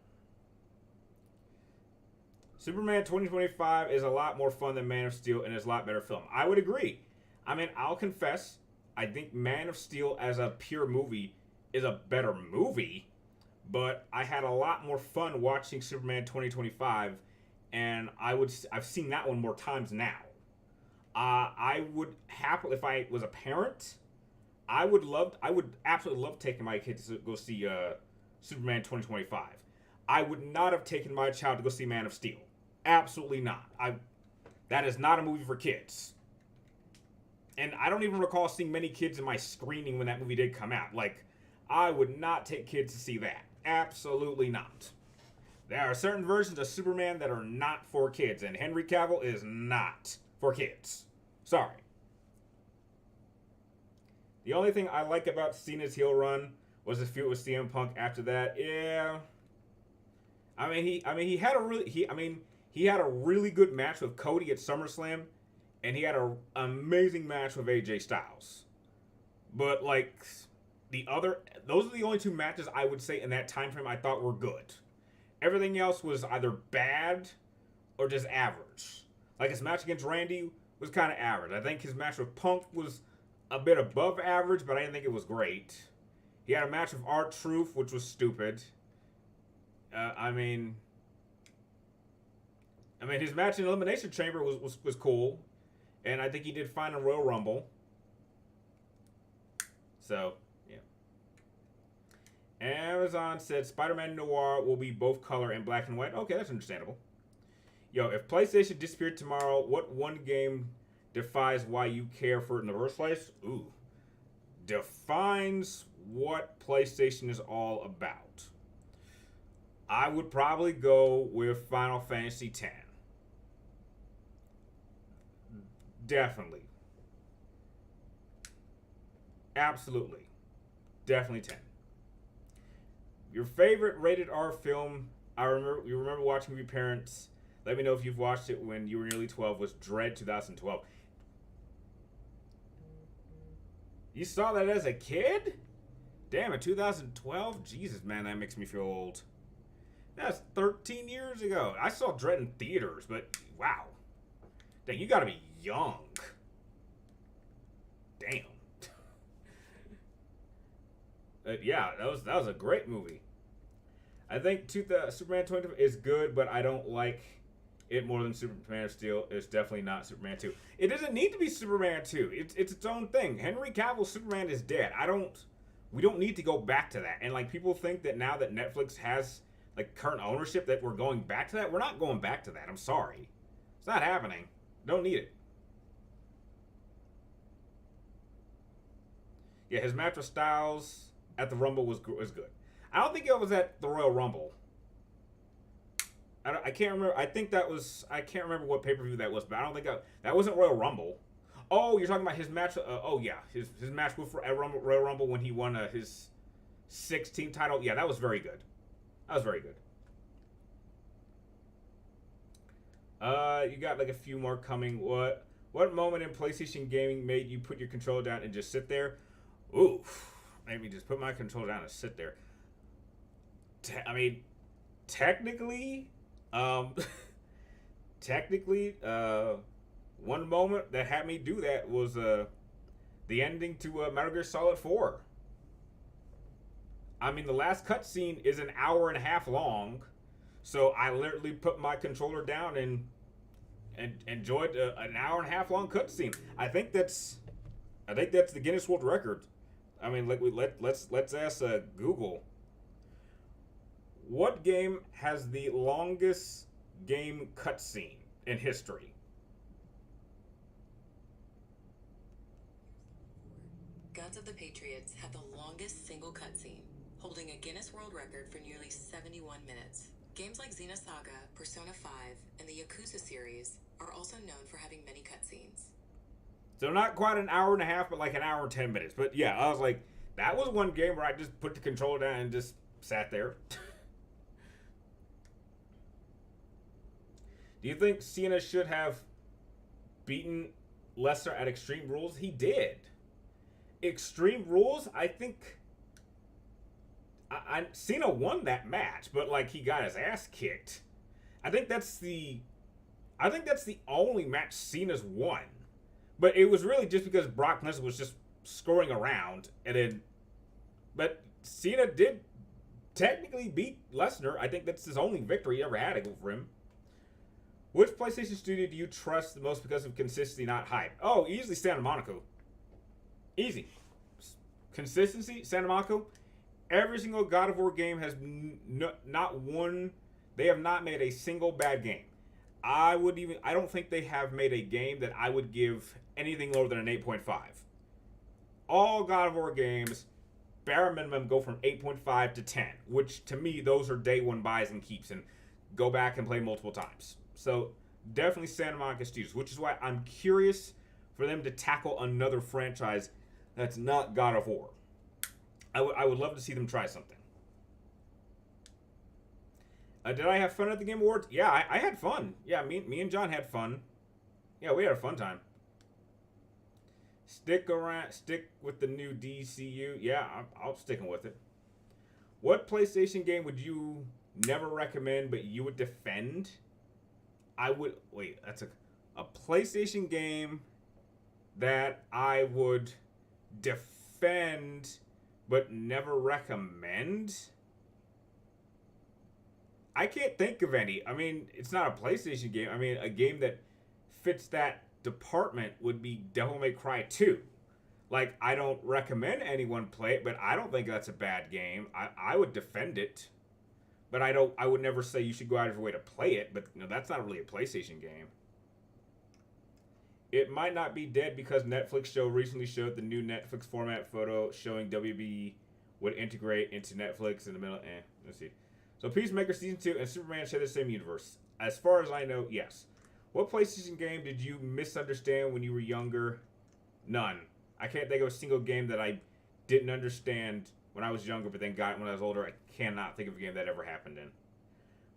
Superman 2025 is a lot more fun than Man of Steel and is a lot better film. I would agree. I mean, I'll confess, I think Man of Steel as a pure movie is a better movie, but I had a lot more fun watching Superman 2025, and I've seen that one more times now. I would happily, if I was a parent, I would absolutely love taking my kids to go see Superman 2025. I would not have taken my child to go see Man of Steel. Absolutely not. That is not a movie for kids. And I don't even recall seeing many kids in my screening when that movie did come out. Like, I would not take kids to see that. Absolutely not. There are certain versions of Superman that are not for kids, and Henry Cavill is not for kids. Sorry. The only thing I like about Cena's heel run was his feud with CM Punk after that. Yeah. He had a really good match with Cody at SummerSlam, and he had an amazing match with AJ Styles. But like those are the only 2 matches I would say in that time frame I thought were good. Everything else was either bad or just average. Like his match against Randy was kind of average. I think his match with Punk was a bit above average, but I didn't think it was great. He had a match with R-Truth, which was stupid. His match in Elimination Chamber was cool, and I think he did fine in Royal Rumble. So, yeah. Amazon said Spider-Man Noir will be both color and black and white. Okay, that's understandable. Yo, if PlayStation disappeared tomorrow, what one game defies why you care for it in the first place? Ooh. defines what PlayStation is all about. I would probably go with Final Fantasy X. Definitely. Absolutely. Definitely 10. Your favorite rated R film, you remember watching with your parents. Let me know if you've watched it when you were nearly 12, was Dread 2012. You saw that as a kid? Damn, in 2012? Jesus, man, that makes me feel old. That's 13 years ago. I saw Dread in theaters, but wow. Dang, you gotta be young. Damn. Yeah, that was a great movie. I think Superman 20 is good, but I don't like it more than Superman of Steel. It's definitely not Superman 2. It doesn't need to be Superman 2. It's its own thing. Henry Cavill's Superman is dead. We don't need to go back to that. And like people think that now that Netflix has like current ownership that we're going back to that. We're not going back to that. I'm sorry. It's not happening. Don't need it. Yeah, his match with Styles at the Rumble was good. I don't think it was at the Royal Rumble. I can't remember. I can't remember what pay per view that was, but I don't think that wasn't Royal Rumble. Oh, you're talking about his match. Oh yeah, his match with Royal Rumble when he won his 16 title. Yeah, that was very good. That was very good. You got like a few more coming. What moment in PlayStation gaming made you put your controller down and just sit there? Oof. Made me just put my controller down and sit there. I mean, technically, one moment that had me do that was the ending to Metal Gear Solid 4. I mean, the last cutscene is an hour and a half long, so I literally put my controller down and enjoyed an hour and a half long cutscene. I think that's the Guinness World Record. I mean, let's ask Google. What game has the longest game cutscene in history? Guns of the Patriots had the longest single cutscene, holding a Guinness World Record for nearly 71 minutes. Games like Xenosaga, Persona 5, and the Yakuza series are also known for having many cutscenes. So not quite an hour and a half, but like an hour and 10 minutes. But yeah, I was like, that was one game where I just put the controller down and just sat there. Do you think Cena should have beaten Lesnar at Extreme Rules? He did. Extreme Rules, I think Cena won that match, but like he got his ass kicked. I think that's the only match Cena's won. But it was really just because Brock Lesnar was just scoring around, but Cena did technically beat Lesnar. I think that's his only victory he ever had over him. Which PlayStation studio do you trust the most because of consistency, not hype? Oh, easily Santa Monica. Easy. Consistency, Santa Monica. Every single God of War game has not one. They have not made a single bad game. I don't think they have made a game that I would give anything lower than an 8.5. All God of War games, bare minimum, go from 8.5 to 10, which to me, those are day one buys and keeps and go back and play multiple times. So definitely Santa Monica Studios, which is why I'm curious for them to tackle another franchise that's not God of War. I would love to see them try something. Did I have fun at the Game Awards? Yeah, I had fun. Yeah, me and John had fun. Yeah, we had a fun time. Stick with the new DCU. Yeah, I'll sticking with it. What PlayStation game would you never recommend but you would defend? That's a PlayStation game that I would defend but never recommend. I can't think of any. I mean, it's not a PlayStation game. I mean, a game that fits that department would be Devil May Cry 2. Like, I don't recommend anyone play it, but I don't think that's a bad game. I would defend it. But I would never say you should go out of your way to play it, but that's not really a PlayStation game. It might not be dead because Netflix show recently showed the new Netflix format photo showing WB would integrate into Netflix in the middle. Let's see. So Peacemaker Season 2 and Superman share the same universe. As far as I know, yes. What PlayStation game did you misunderstand when you were younger? None. I can't think of a single game that I didn't understand when I was younger, but then got it when I was older. I cannot think of a game that ever happened in.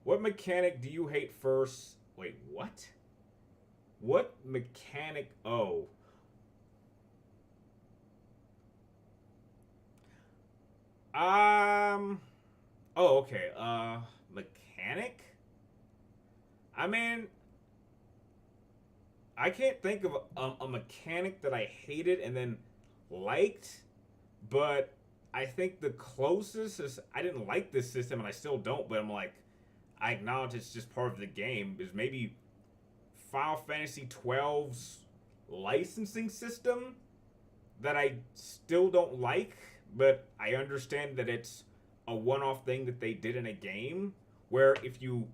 What mechanic do you hate first? Wait, what? What mechanic? Oh. Oh, okay. Mechanic? I mean, I can't think of a mechanic that I hated and then liked, but I think the closest is I didn't like this system and I still don't, but I'm like, I acknowledge it's just part of the game, is maybe Final Fantasy XII's licensing system that I still don't like, but I understand that it's a one-off thing that they did in a game where if you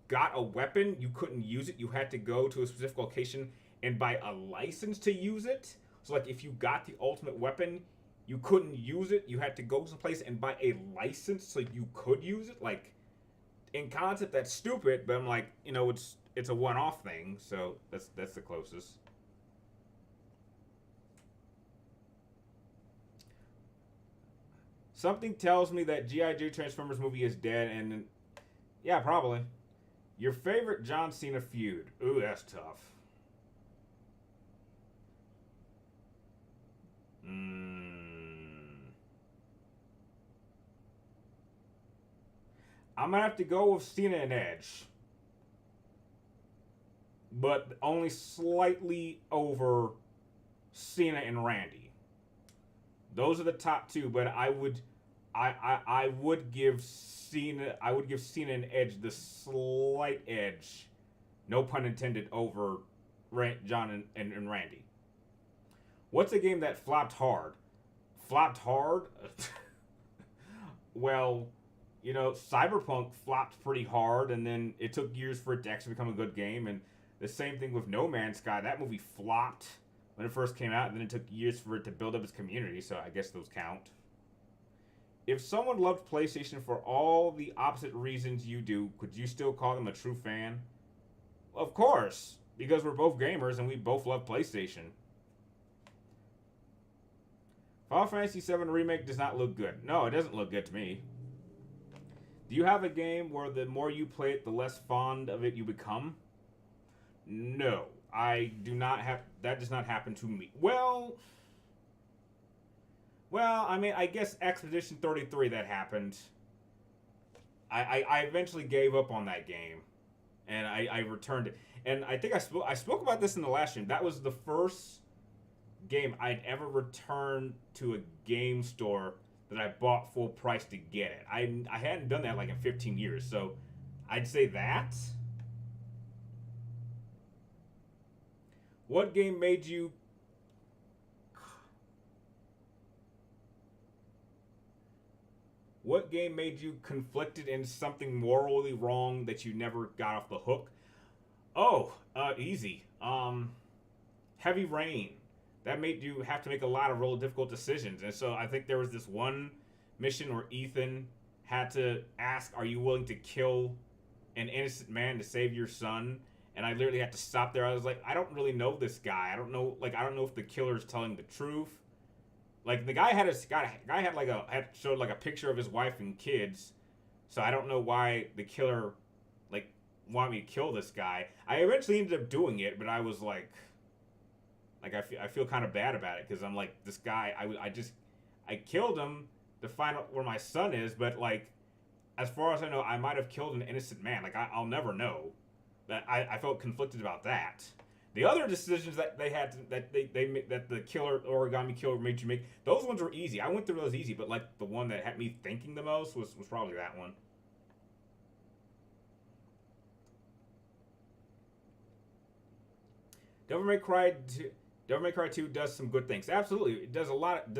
got a weapon, you couldn't use it. You had to go to a specific location and buy a license to use it. So like if you got the ultimate weapon, you couldn't use it. You had to go someplace and buy a license so you could use it. Like in concept, that's stupid, but I'm like, it's a one-off thing, so that's the closest. Something tells me that G.I. Joe Transformers movie is dead, and yeah, probably. Your favorite John Cena feud? Ooh, that's tough. I'm gonna have to go with Cena and Edge, but only slightly over Cena and Randy. Those are the top two, but I would give Cena and Edge the slight edge, no pun intended, over John and Randy. What's a game that flopped hard? Flopped hard? Well, Cyberpunk flopped pretty hard, and then it took years for it to actually become a good game. And the same thing with No Man's Sky. That movie flopped when it first came out, and then it took years for it to build up its community, so I guess those count. If someone loved PlayStation for all the opposite reasons you do, could you still call them a true fan? Of course, because we're both gamers and we both love PlayStation. Final Fantasy VII Remake does not look good. No, it doesn't look good to me. Do you have a game where the more you play it, the less fond of it you become? No, I do not have. That does not happen to me. Well, I mean, I guess Expedition 33 that happened. I eventually gave up on that game, and I returned it. And I think I spoke about this in the last stream. That was the first game I'd ever returned to a game store that I bought full price to get it. I hadn't done that like in 15 years, so I'd say that. What game made you conflicted in something morally wrong that you never got off the hook? Oh, easy. Heavy Rain. That made you have to make a lot of really difficult decisions. And so I think there was this one mission where Ethan had to ask, are you willing to kill an innocent man to save your son? And I literally had to stop there. I was like, I don't really know this guy. I don't know if the killer is telling the truth. Like the guy had showed like a picture of his wife and kids. So I don't know why the killer wanted me to kill this guy. I eventually ended up doing it, but I was like I feel kind of bad about it because I'm like, this guy, I killed him to find out where my son is, but like, as far as I know, I might have killed an innocent man. Like, I'll never know. That I felt conflicted about that. The other decisions that they had that the origami killer made you make, those ones were easy. I went through those easy, but like the one that had me thinking the most was probably that one. Devil May Cry 2 does some good things. Absolutely, it does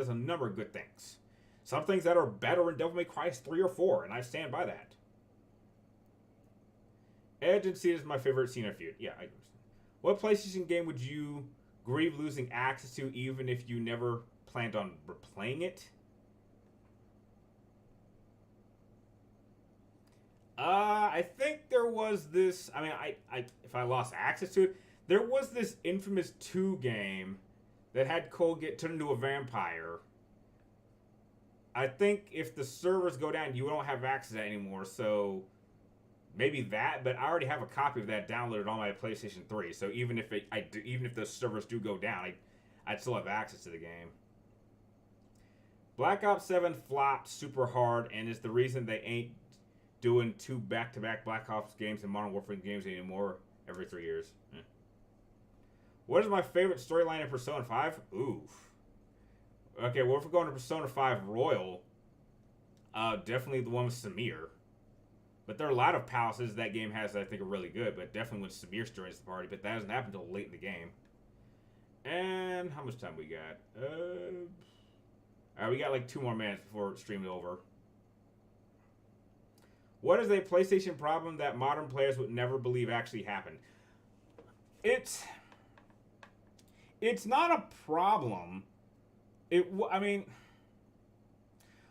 a number of good things. Some things that are better in Devil May Cry 3 or 4, and I stand by that. Edge and Cena is my favorite Cena feud. Yeah, I understand. What PlayStation game would you grieve losing access to even if you never planned on replaying it? I think there was this. I mean, I if I lost access to it, there was this Infamous 2 game that had Cole get turned into a vampire. I think if the servers go down, you don't have access to that anymore. So maybe that. But I already have a copy of that downloaded on my PlayStation 3. So even if even if the servers do go down, I'd still have access to the game. Black Ops 7 flopped super hard and is the reason they ain't doing 2 back-to-back Black Ops games and Modern Warfare games anymore every 3 years. What is my favorite storyline in Persona 5? Oof. Okay, well, if we're going to Persona 5 Royal, definitely the one with Samir. But there are a lot of palaces that game has that I think are really good, but definitely when Samir joins the party, but that doesn't happen until late in the game. And how much time we got? We got like 2 more minutes before stream's over. What is a PlayStation problem that modern players would never believe actually happened? It's not a problem. I mean,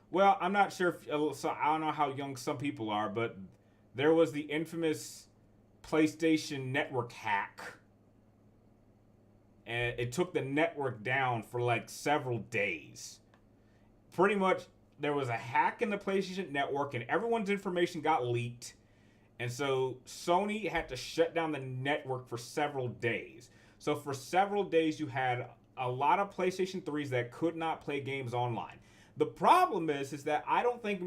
well, I'm not sure if, so I don't know how young some people are, but there was the infamous PlayStation Network hack. And it took the network down for like several days. Pretty much, there was a hack in the PlayStation Network and everyone's information got leaked. And so Sony had to shut down the network for several days. So for several days, you had a lot of PlayStation 3s that could not play games online. The problem is that I don't think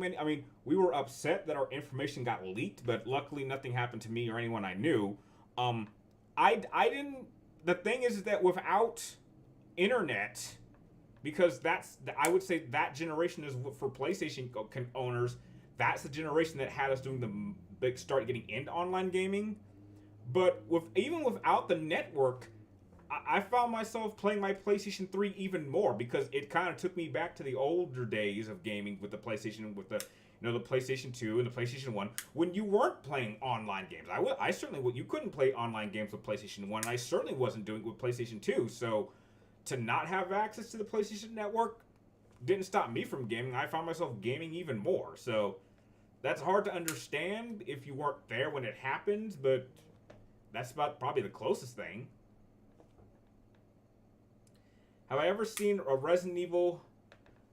we were upset that our information got leaked, but luckily nothing happened to me or anyone I knew. I didn't, the thing is that without internet, because I would say that generation is for PlayStation owners, that's the generation that had us doing the big start getting into online gaming. But even without the network, I found myself playing my PlayStation 3 even more because it kind of took me back to the older days of gaming with the PlayStation, with the the PlayStation 2 and the PlayStation 1 when you weren't playing online games. I certainly you couldn't play online games with PlayStation 1, and I certainly wasn't doing it with PlayStation 2. So to not have access to the PlayStation Network didn't stop me from gaming. I found myself gaming even more. So that's hard to understand if you weren't there when it happened, but that's about probably the closest thing. Have I ever seen a Resident Evil...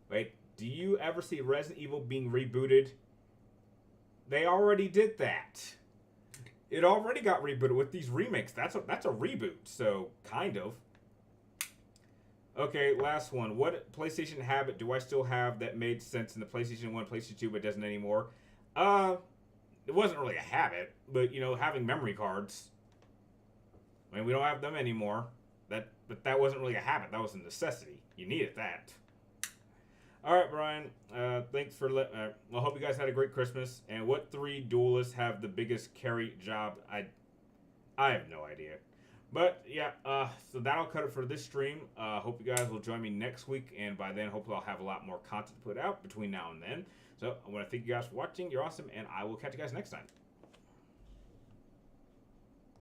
Wait, do you ever see Resident Evil being rebooted? They already did that. It already got rebooted with these remakes. That's a reboot, so kind of. Okay, last one. What PlayStation habit do I still have that made sense in the PlayStation 1, PlayStation 2, but doesn't anymore? It wasn't really a habit, but, having memory cards. I mean, we don't have them anymore. But that wasn't really a habit. That was a necessity. You needed that. All right, Brian. Thanks for I hope you guys had a great Christmas. And what 3 duelists have the biggest carry job? I have no idea. But yeah, so that'll cut it for this stream. Hope you guys will join me next week, and by then, hopefully, I'll have a lot more content to put out between now and then. So I want to thank you guys for watching. You're awesome, and I will catch you guys next time.